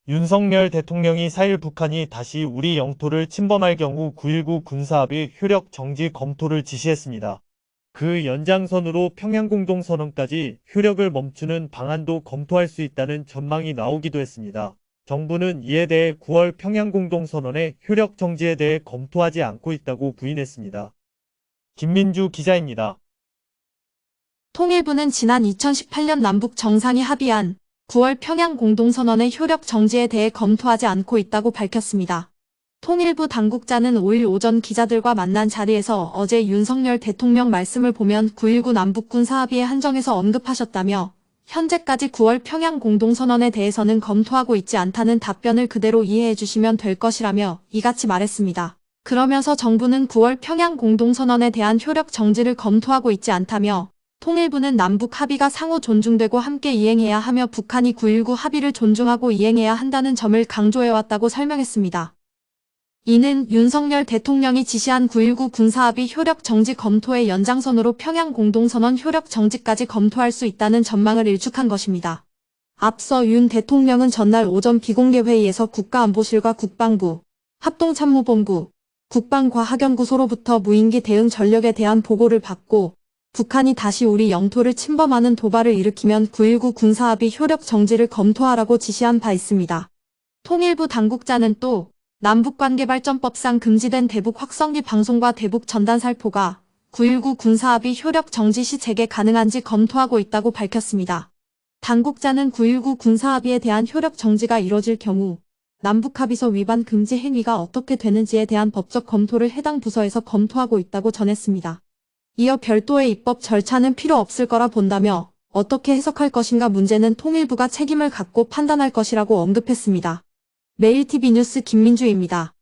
윤석열 대통령이 4일 북한이 다시 우리 영토를 침범할 경우 9.19 군사합의 효력 정지 검토를 지시했습니다. 그 연장선으로 평양공동선언까지 효력을 멈추는 방안도 검토할 수 있다는 전망이 나오기도 했습니다. 정부는 이에 대해 9월 평양공동선언의 효력 정지에 대해 검토하지 않고 있다고 부인했습니다. 김민주 기자입니다. 통일부는 지난 2018년 남북 정상이 합의한 9월 평양 공동선언의 효력 정지에 대해 검토하지 않고 있다고 밝혔습니다. 통일부 당국자는 5일 오전 기자들과 만난 자리에서 어제 윤석열 대통령 말씀을 보면 9.19 남북군사 합의에 한정해서 언급하셨다며 현재까지 9월 평양 공동선언에 대해서는 검토하고 있지 않다는 답변을 그대로 이해해 주시면 될 것이라며 이같이 말했습니다. 그러면서 정부는 9월 평양 공동선언에 대한 효력 정지를 검토하고 있지 않다며 통일부는 남북 합의가 상호 존중되고 함께 이행해야 하며 북한이 9.19 합의를 존중하고 이행해야 한다는 점을 강조해왔다고 설명했습니다. 이는 윤석열 대통령이 지시한 9.19 군사합의 효력 정지 검토의 연장선으로 평양 공동선언 효력 정지까지 검토할 수 있다는 전망을 일축한 것입니다. 앞서 윤 대통령은 전날 오전 비공개 회의에서 국가안보실과 국방부, 합동참모본부, 국방과학연구소로부터 무인기 대응 전력에 대한 보고를 받고 북한이 다시 우리 영토를 침범하는 도발을 일으키면 9.19 군사합의 효력 정지를 검토하라고 지시한 바 있습니다. 통일부 당국자는 또 남북관계발전법상 금지된 대북 확성기 방송과 대북 전단 살포가 9.19 군사합의 효력 정지 시 재개 가능한지 검토하고 있다고 밝혔습니다. 당국자는 9.19 군사합의에 대한 효력 정지가 이뤄질 경우 남북합의서 위반 금지 행위가 어떻게 되는지에 대한 법적 검토를 해당 부서에서 검토하고 있다고 전했습니다. 이어 별도의 입법 절차는 필요 없을 거라 본다며 어떻게 해석할 것인가 문제는 통일부가 책임을 갖고 판단할 것이라고 언급했습니다. 매일TV 뉴스 김민주입니다.